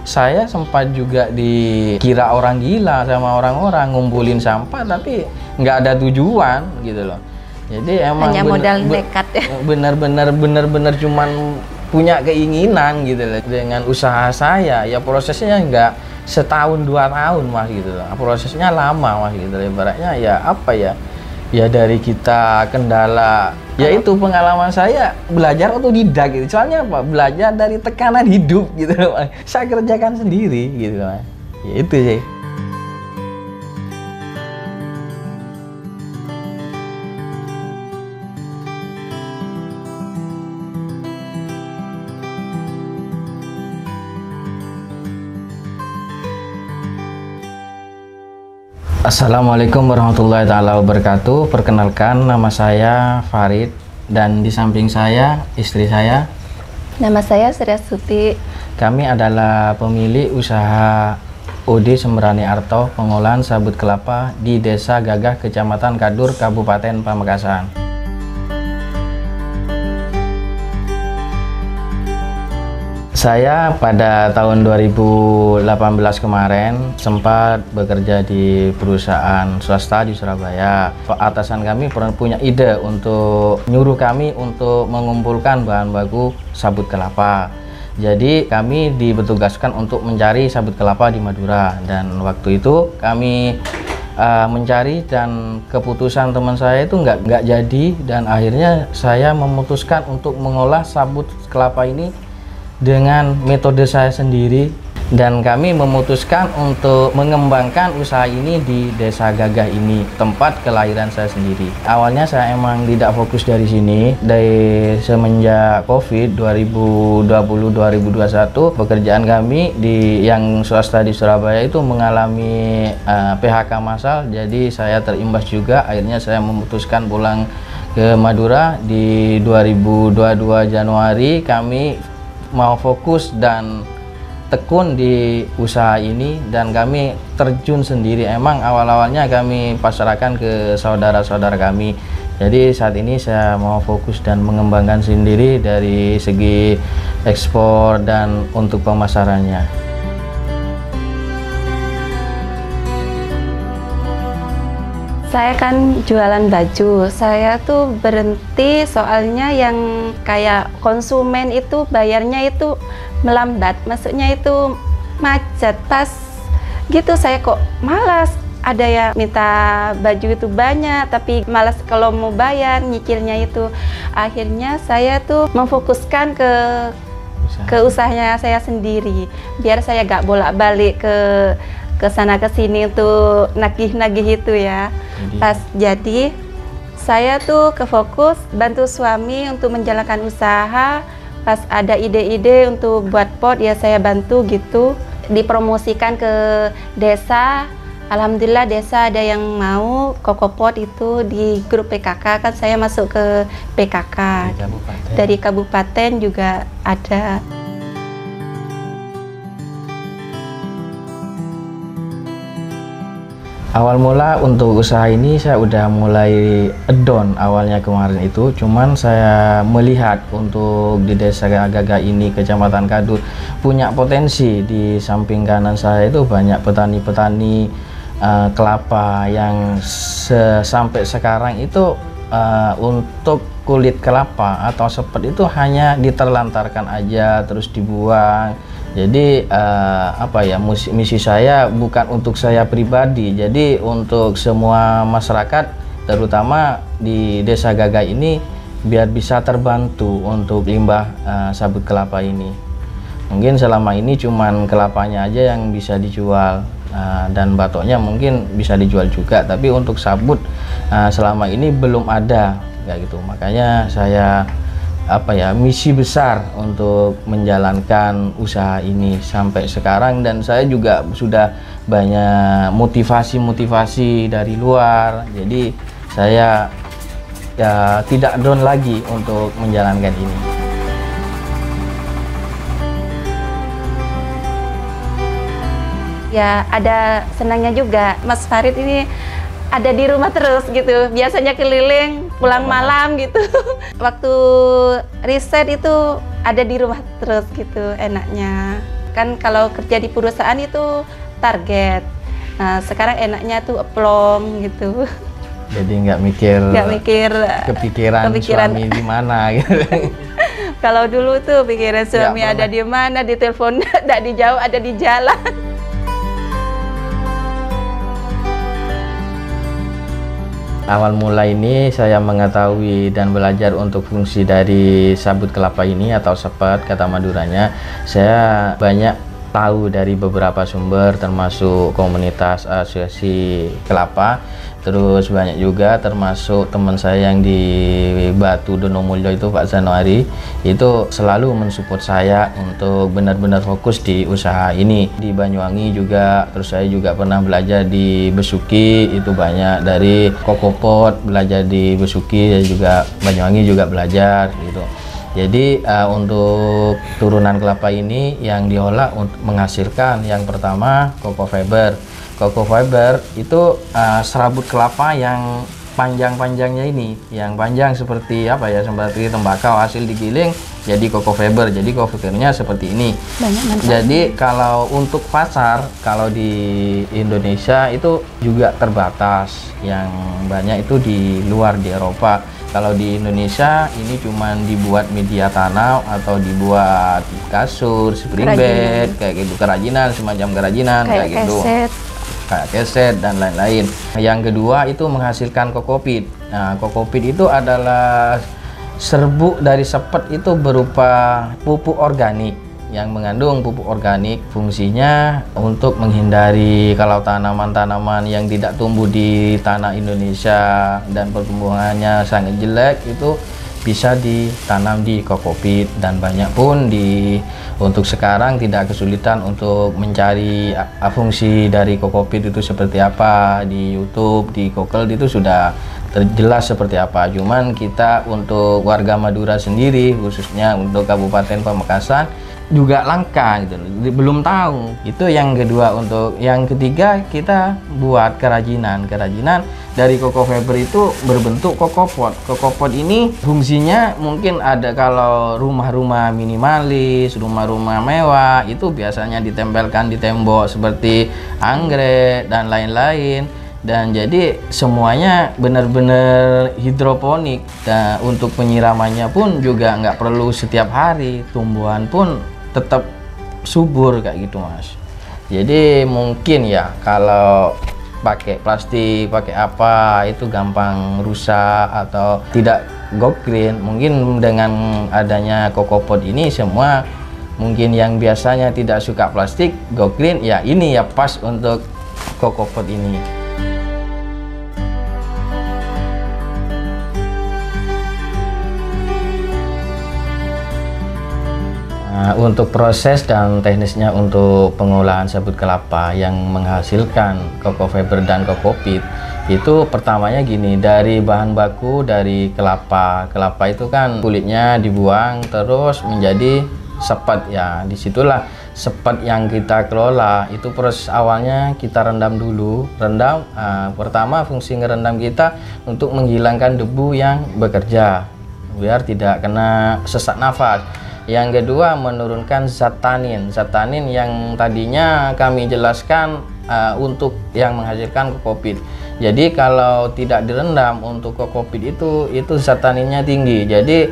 saya sempat juga dikira orang gila sama orang-orang ngumpulin sampah tapi nggak ada tujuan gitu loh. Jadi emang hanya modal nekat ya. Bener-bener cuman punya keinginan gitu loh. Dengan usaha saya ya prosesnya nggak setahun 2 tahun mas gitu loh. Prosesnya lama mas gitu loh. Ibaratnya ya apa ya? Ya dari kita kendala, yaitu pengalaman saya belajar otodidak gitu. Soalnya apa? Belajar dari tekanan hidup gitu loh. Saya kerjakan sendiri gitu loh. Ya itu sih. Assalamualaikum warahmatullahi taala wabarakatuh. Perkenalkan, nama saya Farid dan di samping saya istri saya. Nama saya Sri Astuti. Kami adalah pemilik usaha OD Sembrani Arto, pengolahan sabut kelapa di Desa Gagah, Kecamatan Kadur, Kabupaten Pamekasan. Saya pada tahun 2018 kemarin sempat bekerja di perusahaan swasta di Surabaya. Atasan kami punya ide untuk nyuruh kami untuk mengumpulkan bahan baku sabut kelapa. Jadi kami ditugaskan untuk mencari sabut kelapa di Madura, dan waktu itu kami mencari dan keputusan teman saya itu nggak jadi, dan akhirnya saya memutuskan untuk mengolah sabut kelapa ini dengan metode saya sendiri, dan kami memutuskan untuk mengembangkan usaha ini di Desa Gagah ini, tempat kelahiran saya sendiri. Awalnya saya emang tidak fokus dari sini. Dari semenjak Covid 2020-2021 pekerjaan kami di yang swasta di Surabaya itu mengalami PHK massal, jadi saya terimbas juga. Akhirnya saya memutuskan pulang ke Madura di 2022 Januari. Kami mau fokus dan tekun di usaha ini, dan kami terjun sendiri. Emang awal-awalnya kami pasrahkan ke saudara-saudara kami. Jadi saat ini saya mau fokus dan mengembangkan sendiri dari segi ekspor dan untuk pemasarannya. Saya kan jualan baju. Saya tuh berhenti soalnya yang kayak konsumen itu bayarnya itu melambat, maksudnya itu macet. Pas gitu saya kok malas, ada yang minta baju itu banyak tapi malas kalau mau bayar nyicilnya itu. Akhirnya saya tuh memfokuskan ke usahanya saya sendiri, biar saya gak bolak-balik ke sana ke sini untuk nagih-nagih itu ya. Jadi saya tuh kefokus bantu suami untuk menjalankan usaha. Pas ada ide-ide untuk buat pot ya saya bantu gitu, dipromosikan ke desa. Alhamdulillah desa ada yang mau kokopot itu di grup PKK, kan saya masuk ke PKK dari kabupaten juga ada. Awal mula untuk usaha ini saya udah mulai down awalnya kemarin itu, cuman saya melihat untuk di Desa Gagah ini, Kecamatan Kadur, punya potensi. Di samping kanan saya itu banyak petani-petani kelapa yang sampai sekarang itu untuk kulit kelapa atau sepet itu hanya diterlantarkan aja terus dibuang. Jadi apa ya, misi saya bukan untuk saya pribadi, jadi untuk semua masyarakat terutama di Desa Gagah ini biar bisa terbantu untuk limbah sabut kelapa ini. Mungkin selama ini cuman kelapanya aja yang bisa dijual, dan batoknya mungkin bisa dijual juga, tapi untuk sabut selama ini belum ada kayak gitu. Makanya saya misi besar untuk menjalankan usaha ini sampai sekarang, dan saya juga sudah banyak motivasi dari luar, jadi saya ya tidak down lagi untuk menjalankan ini. Ya ada senangnya juga, Mas Farid ini ada di rumah terus gitu, biasanya keliling pulang malam gitu. Waktu riset itu ada di rumah terus gitu, enaknya. Kan kalau kerja di perusahaan itu target. Nah, sekarang enaknya tuh plong gitu. Jadi nggak mikir kepikiran suami di mana gitu. Kalau dulu tuh pikiran suami ada di mana, di telepon tidak dijawab, ada di jalan. Awal mula ini saya mengetahui dan belajar untuk fungsi dari sabut kelapa ini atau sepat kata Maduranya. Saya banyak tahu dari beberapa sumber termasuk komunitas asosiasi kelapa, terus banyak juga termasuk teman saya yang di Batu Donomulyo itu Pak Januari, itu selalu mensupport saya untuk benar-benar fokus di usaha ini. Di Banyuwangi juga, terus saya juga pernah belajar di Besuki, itu banyak dari Kokopot, belajar di Besuki, saya juga Banyuwangi juga belajar gitu. Jadi untuk turunan kelapa ini yang diolah untuk menghasilkan yang pertama cocoa fiber. Cocoa fiber itu serabut kelapa yang panjang-panjangnya ini, yang panjang seperti apa ya, seperti tembakau hasil digiling jadi cocoa fiber. Jadi cocoa fibernya seperti ini. Jadi kalau untuk pasar, kalau di Indonesia itu juga terbatas, yang banyak itu di luar, di Eropa. Kalau di Indonesia ini cuman dibuat media tanam atau dibuat kasur, spring bed, kayak gitu, kerajinan, semacam kerajinan kayak gitu, kayak keset dan lain-lain. Yang kedua itu menghasilkan kokopit. Nah, kokopit itu adalah serbuk dari sepet, itu berupa pupuk organik yang mengandung pupuk organik. Fungsinya untuk menghindari kalau tanaman-tanaman yang tidak tumbuh di tanah Indonesia dan pertumbuhannya sangat jelek itu bisa ditanam di kokopit. Dan banyak pun untuk sekarang tidak kesulitan untuk mencari fungsi dari kokopit itu seperti apa di YouTube, di Google itu sudah terjelas seperti apa. Cuman kita untuk warga Madura sendiri, khususnya untuk Kabupaten Pamekasan juga langka gitu, belum tahu. Itu yang kedua. Untuk yang ketiga kita buat kerajinan dari cocoa fiber itu berbentuk kokopot. Kokopot ini fungsinya mungkin ada kalau rumah-rumah minimalis, rumah-rumah mewah itu biasanya ditempelkan di tembok seperti anggrek dan lain-lain. Dan jadi semuanya benar-benar hidroponik, dan untuk penyiramannya pun juga nggak perlu setiap hari, tumbuhan pun tetap subur kayak gitu Mas. Jadi mungkin ya kalau pakai plastik, pakai apa itu gampang rusak atau tidak go green. Mungkin dengan adanya kokopot ini semua, mungkin yang biasanya tidak suka plastik go green, ya ini ya pas untuk kokopot ini. Nah, untuk proses dan teknisnya untuk pengolahan sabut kelapa yang menghasilkan cocoa fiber dan kokopit itu pertamanya gini, dari bahan baku dari kelapa. Kelapa itu kan kulitnya dibuang terus menjadi sepat ya. Disitulah sepat yang kita kelola. Itu proses awalnya kita rendam dulu. Pertama fungsi ngerendam kita untuk menghilangkan debu yang bekerja biar tidak kena sesak nafas. Yang kedua menurunkan zat tanin. Zat tanin yang tadinya kami jelaskan untuk yang menghasilkan kokopit. Jadi kalau tidak direndam untuk kokopit itu zat taninnya tinggi. Jadi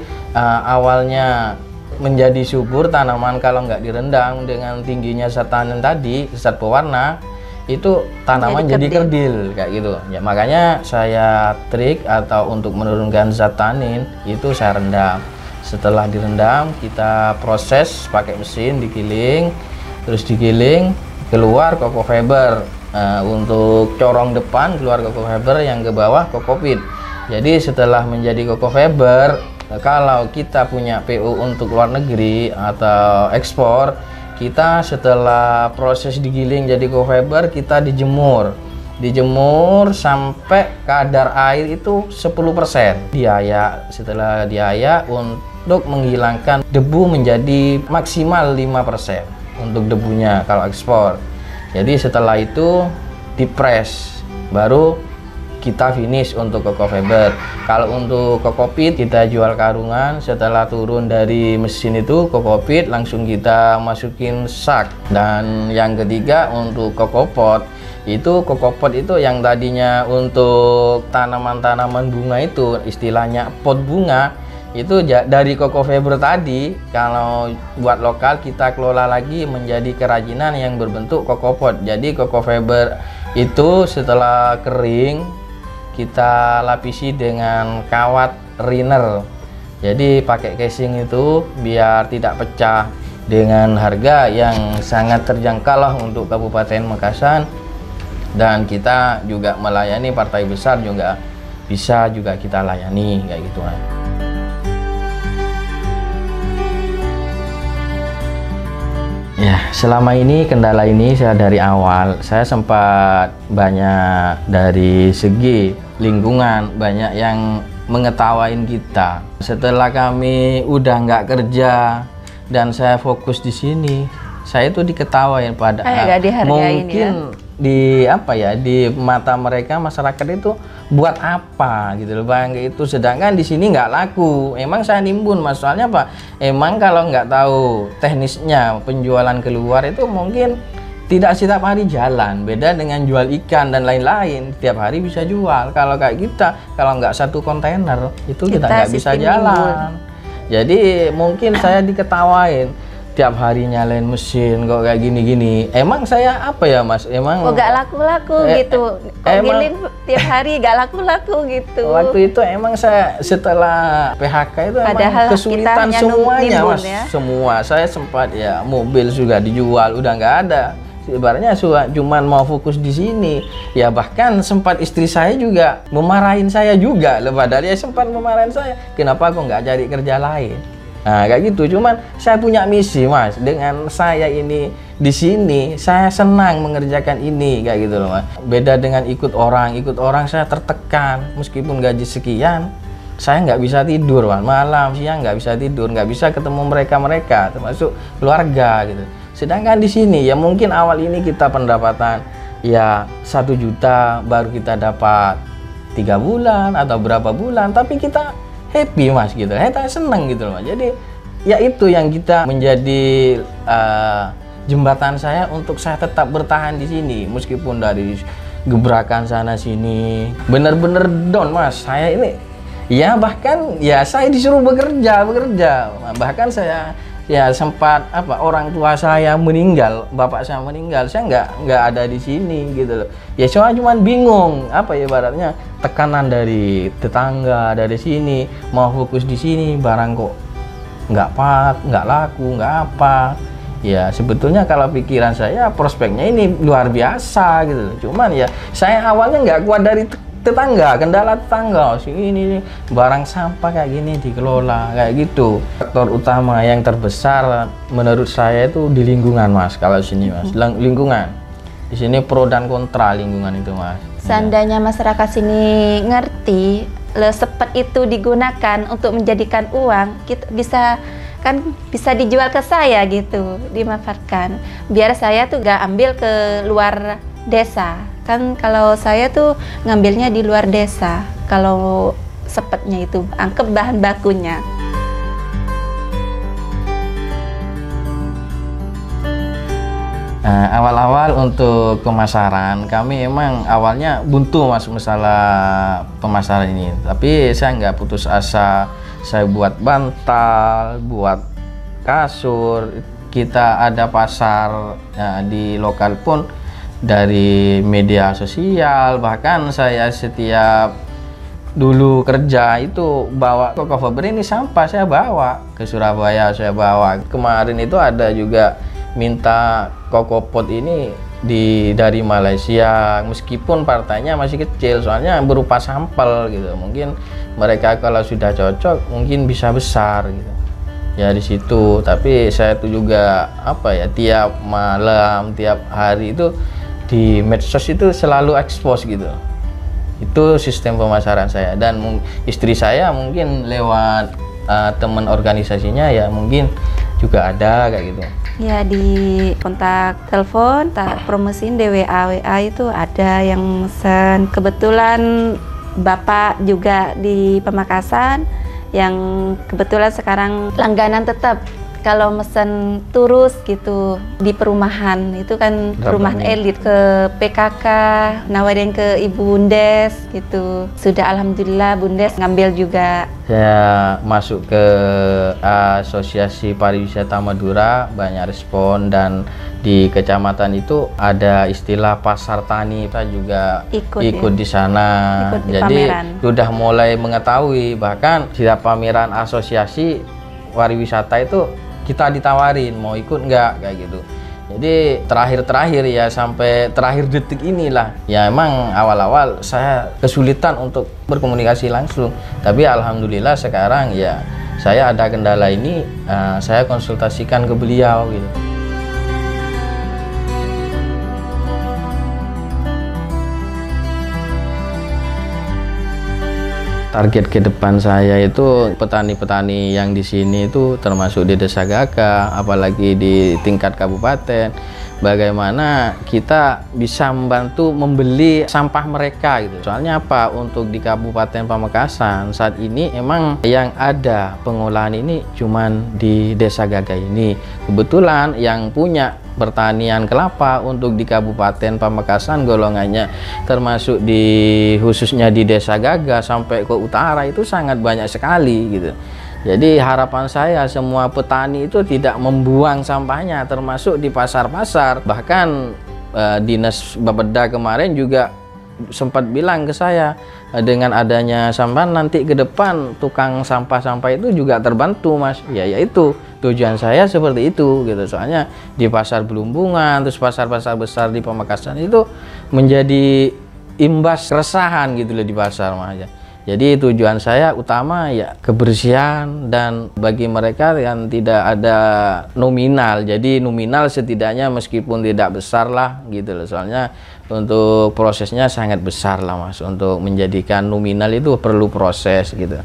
awalnya menjadi subur tanaman kalau nggak direndam dengan tingginya zat tanin tadi, zat pewarna, itu tanaman jadi kerdil kayak gitu ya. Makanya saya trik atau untuk menurunkan zat tanin itu saya rendam. Setelah direndam kita proses pakai mesin, digiling, terus digiling keluar cocoa fiber. Untuk corong depan keluar cocoa fiber, yang ke bawah kokopit. Jadi setelah menjadi cocoa fiber, kalau kita punya PO untuk luar negeri atau ekspor, kita setelah proses digiling jadi cocoa fiber kita dijemur sampai kadar air itu 10%. Diayak, setelah diayak untuk menghilangkan debu menjadi maksimal 5% untuk debunya kalau ekspor. Jadi setelah itu dipres, baru kita finish untuk Koko Fiber. Kalau untuk Kokopit kita jual karungan, setelah turun dari mesin itu Kokopit langsung kita masukin sak. Dan yang ketiga untuk Kokopot, itu Kokopot itu yang tadinya untuk tanaman-tanaman bunga itu istilahnya pot bunga, itu dari Koko Fiber tadi. Kalau buat lokal kita kelola lagi menjadi kerajinan yang berbentuk Kokopot. Jadi Koko Fiber itu setelah kering kita lapisi dengan kawat riner, jadi pakai casing itu biar tidak pecah, dengan harga yang sangat terjangkau lah untuk Kabupaten Makassar. Dan kita juga melayani partai besar juga bisa juga kita layani kayak gitu kan. Ya, selama ini kendala ini saya dari awal saya sempat banyak dari segi lingkungan banyak yang mengetawain kita. Setelah kami udah nggak kerja dan saya fokus di sini, saya itu diketawain pada mungkin ya? Di apa ya, di mata mereka masyarakat itu buat apa gitu loh Bang, itu sedangkan di sini nggak laku. Emang saya nimbun masalahnya apa, emang kalau nggak tahu teknisnya penjualan keluar itu mungkin tidak setiap hari jalan, beda dengan jual ikan dan lain-lain tiap hari bisa jual. Kalau kayak kita kalau nggak satu kontainer itu kita nggak bisa jalan. Jadi mungkin saya diketawain tiap hari nyalain mesin kok kayak gini-gini. Emang saya apa ya Mas? Emang kok gak laku-laku gitu. Kok giling tiap hari gak laku-laku gitu. Waktu itu emang saya setelah PHK itu emang kesulitan semuanya Mas. Ya? Semua saya sempat ya mobil juga dijual udah nggak ada. Ibaratnya cuman mau fokus di sini. Ya bahkan sempat istri saya juga memarahin saya juga. Padahal dia sempat memarahin saya. Kenapa kok nggak cari kerja lain? Nah kayak gitu, cuman saya punya misi Mas, dengan saya ini di sini saya senang mengerjakan ini kayak gitu loh Mas. Beda dengan ikut orang saya tertekan, meskipun gaji sekian saya nggak bisa tidur Mas. Malam siang nggak bisa tidur, nggak bisa ketemu mereka termasuk keluarga gitu. Sedangkan di sini ya mungkin awal ini kita pendapatan ya 1 juta baru kita dapat 3 bulan atau berapa bulan, tapi kita happy Mas gitu, kita seneng gitu loh Mas. Jadi ya itu yang kita menjadi jembatan saya untuk saya tetap bertahan di sini meskipun dari gebrakan sana sini bener-bener down Mas. Saya ini ya bahkan ya saya disuruh bekerja bahkan saya ya sempat apa orang tua saya meninggal, bapak saya meninggal, saya nggak ada di sini gitu loh. Ya cuman bingung apa ya ibaratnya tekanan dari tetangga dari sini, mau fokus di sini barang kok nggak laku nggak apa. Ya sebetulnya kalau pikiran saya prospeknya ini luar biasa gitu loh. Cuman ya saya awalnya nggak kuat dari tetangga, kendala tetangga ini barang sampah kayak gini dikelola kayak gitu. Faktor utama yang terbesar menurut saya itu di lingkungan Mas. Kalau sini Mas, lingkungan di sini pro dan kontra lingkungan itu Mas. Seandainya masyarakat sini ngerti sepet itu digunakan untuk menjadikan uang, kita bisa dijual ke saya gitu, dimanfaatkan. Biar saya tuh gak ambil ke luar desa. Kan kalau saya tuh ngambilnya di luar desa, kalau sepetnya itu angkep bahan bakunya. Awal-awal untuk pemasaran kami emang awalnya buntu Mas masalah pemasaran ini, tapi saya nggak putus asa. Saya buat bantal, buat kasur, kita ada pasar di lokal pun dari media sosial. Bahkan saya setiap dulu kerja itu bawa Koko Fiber ini sampah saya bawa ke Surabaya, saya bawa. Kemarin itu ada juga minta Kokopot ini dari Malaysia, meskipun partainya masih kecil soalnya berupa sampel gitu. Mungkin mereka kalau sudah cocok mungkin bisa besar gitu. Ya di situ, tapi saya tuh juga apa ya tiap malam, tiap hari itu di medsos itu selalu expose gitu. Itu sistem pemasaran saya, dan istri saya mungkin lewat teman organisasinya ya mungkin juga ada kayak gitu. Ya, di kontak telepon, tak promosiin di WA itu ada yang mesen. Kebetulan Bapak juga di Pamekasan yang kebetulan sekarang langganan tetap. Kalau mesen terus gitu di perumahan, itu kan perumahan elit, ke PKK, nawarin ke Ibu Bundes gitu. Sudah alhamdulillah Bundes ngambil juga. Saya masuk ke Asosiasi Pariwisata Madura, banyak respon, dan di kecamatan itu ada istilah pasar tani. Kita juga ikut di sana. Ikut di jadi pameran. sudah mulai mengetahui, bahkan setiap pameran asosiasi pariwisata itu kita ditawarin mau ikut nggak kayak gitu. Jadi terakhir ya, sampai terakhir detik inilah ya, emang awal-awal saya kesulitan untuk berkomunikasi langsung, tapi alhamdulillah sekarang ya saya ada kendala ini, saya konsultasikan ke beliau gitu. Target ke depan saya itu petani-petani yang di sini itu termasuk di Desa Gaga, apalagi di tingkat kabupaten, bagaimana kita bisa membantu membeli sampah mereka gitu. Soalnya apa? Untuk di Kabupaten Pamekasan saat ini emang yang ada pengolahan ini cuman di Desa Gaga ini. Kebetulan yang punya pertanian kelapa untuk di Kabupaten Pamekasan golongannya termasuk khususnya di Desa Gaga sampai ke utara itu sangat banyak sekali gitu. Jadi harapan saya semua petani itu tidak membuang sampahnya, termasuk di pasar-pasar. Bahkan Dinas Bapeda kemarin juga sempat bilang ke saya, dengan adanya sampah nanti ke depan tukang sampah-sampah itu juga terbantu, Mas. Ya itu tujuan saya seperti itu gitu. Soalnya di pasar Belumbungan, terus pasar-pasar besar di Pamekasan itu menjadi imbas keresahan gitu loh di pasar, Mas. Jadi tujuan saya utama ya kebersihan, dan bagi mereka yang tidak ada nominal, jadi nominal setidaknya meskipun tidak besar lah gitu loh. Soalnya untuk prosesnya sangat besar lah, Mas. Untuk menjadikan nominal itu perlu proses gitu.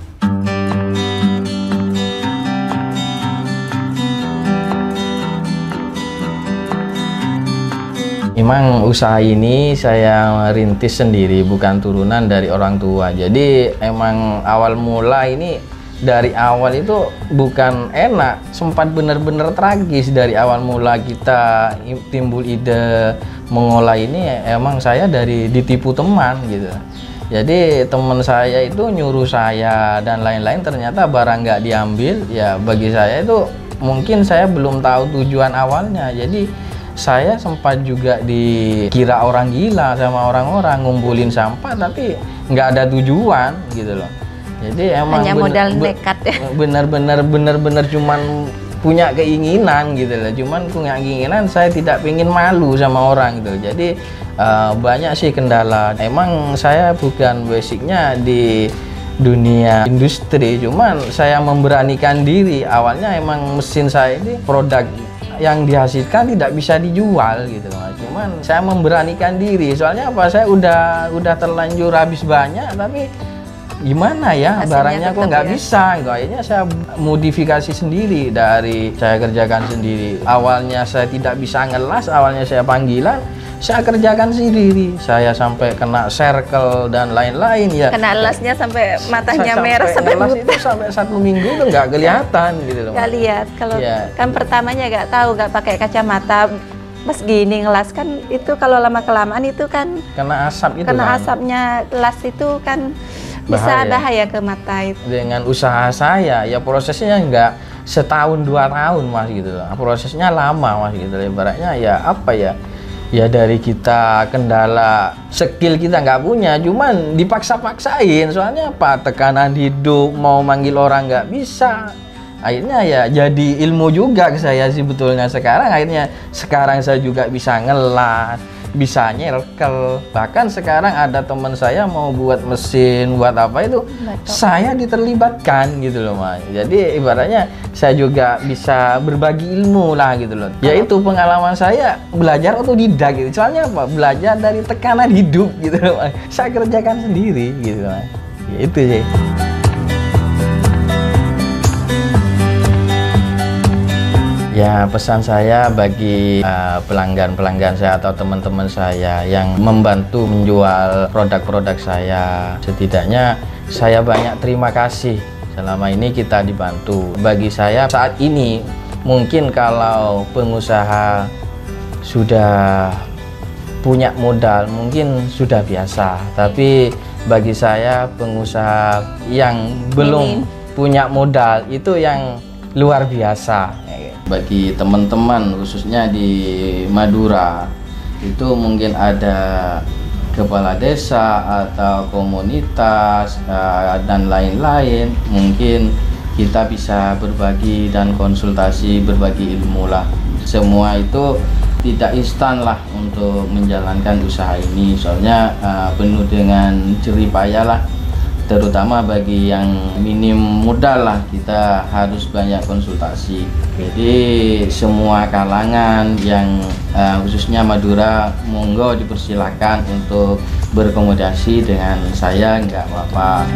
Memang usaha ini saya rintis sendiri, bukan turunan dari orang tua. Jadi emang awal mula ini, dari awal itu bukan enak, sempat benar-benar tragis. Dari awal mula kita timbul ide mengolah ini, emang saya dari ditipu teman gitu. Jadi teman saya itu nyuruh saya dan lain-lain, ternyata barang nggak diambil. Ya bagi saya itu mungkin saya belum tahu tujuan awalnya. Jadi saya sempat juga dikira orang gila sama orang-orang, ngumpulin sampah tapi nggak ada tujuan gitu loh. Jadi emang hanya modal nekat ya. Bener-bener cuman punya keinginan gitu loh. Cuman punya keinginan, saya tidak pengen malu sama orang gitu. Jadi banyak sih kendala. Emang saya bukan basicnya di dunia industri, cuman saya memberanikan diri. Awalnya emang mesin saya ini produk yang dihasilkan tidak bisa dijual gitu, Mas. Cuman saya memberanikan diri, soalnya apa, saya udah terlanjur habis banyak, tapi gimana ya, hasilnya barangnya kok nggak bisa gitu. Akhirnya saya modifikasi sendiri, dari saya kerjakan sendiri. Awalnya saya tidak bisa ngelas, awalnya saya panggilan, saya kerjakan sendiri. Saya sampai kena circle dan lain-lain ya. Kena lasnya sampai matanya merah, sampai ngelas itu sampai 1 minggu itu nggak kelihatan gitu loh. Nggak lihat. Kalau kan pertamanya nggak tahu, nggak pakai kacamata. Mas gini ngelas kan itu kalau lama kelamaan itu kan kena asap itu. Kena kan asapnya las itu kan bisa bahaya ke mata itu. Dengan usaha saya ya prosesnya nggak setahun 2 tahun, Mas gitu loh. Prosesnya lama, Mas gitu loh. Ibaratnya ya apa ya, ya dari kita kendala skill kita nggak punya, cuman dipaksa-paksain. Soalnya apa, tekanan hidup, mau manggil orang nggak bisa. Akhirnya ya jadi ilmu juga ke saya sebetulnya. Sekarang saya juga bisa ngelas, bisa nyerkel. Bahkan sekarang ada teman saya mau buat mesin, buat apa itu, saya diterlibatkan gitu loh, Mas. Jadi ibaratnya saya juga bisa berbagi ilmu lah gitu loh. Yaitu pengalaman saya belajar otodidak gitu. Soalnya apa? Belajar dari tekanan hidup gitu loh, Mas. Saya kerjakan sendiri gitu, Mas. Ya, itu sih. Ya, pesan saya bagi pelanggan-pelanggan saya atau teman-teman saya yang membantu menjual produk-produk saya, setidaknya saya banyak terima kasih. Selama ini kita dibantu. Bagi saya saat ini, mungkin kalau pengusaha sudah punya modal, mungkin sudah biasa. Tapi bagi saya, pengusaha yang belum punya modal, itu yang luar biasa. Bagi teman-teman khususnya di Madura, itu mungkin ada kepala desa atau komunitas dan lain-lain, mungkin kita bisa berbagi dan konsultasi, berbagi ilmu lah. Semua itu tidak instan lah untuk menjalankan usaha ini, soalnya penuh dengan jerih payah lah, terutama bagi yang minim modal lah, kita harus banyak konsultasi. Jadi semua kalangan yang khususnya Madura, monggo dipersilakan untuk berkomodasi dengan saya, nggak apa-apa.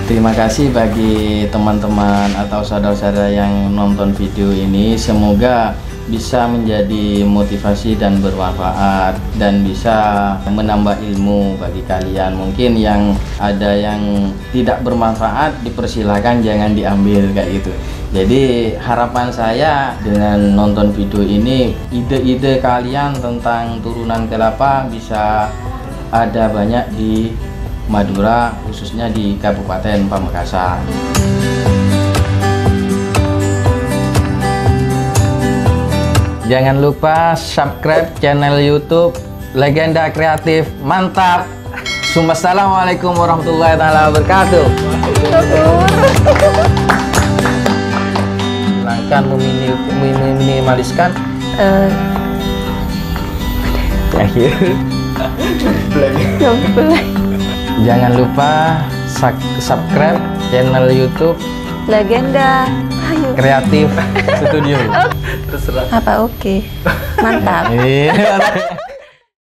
Terima kasih bagi teman-teman atau saudara-saudara yang nonton video ini. Semoga bisa menjadi motivasi dan bermanfaat, dan bisa menambah ilmu bagi kalian. Mungkin yang ada yang tidak bermanfaat, dipersilakan jangan diambil kayak gitu. Jadi harapan saya dengan nonton video ini, ide-ide kalian tentang turunan kelapa bisa ada banyak di Madura, khususnya di Kabupaten Pamekasan. Jangan lupa subscribe channel YouTube Legenda Kreatif. Mantap. Assalamualaikum warahmatullahi wabarakatuh. Langkah meminimaliskan akhir. Jangan lupa subscribe channel YouTube Legenda Kreatif Studio. apa? Oke, mantap.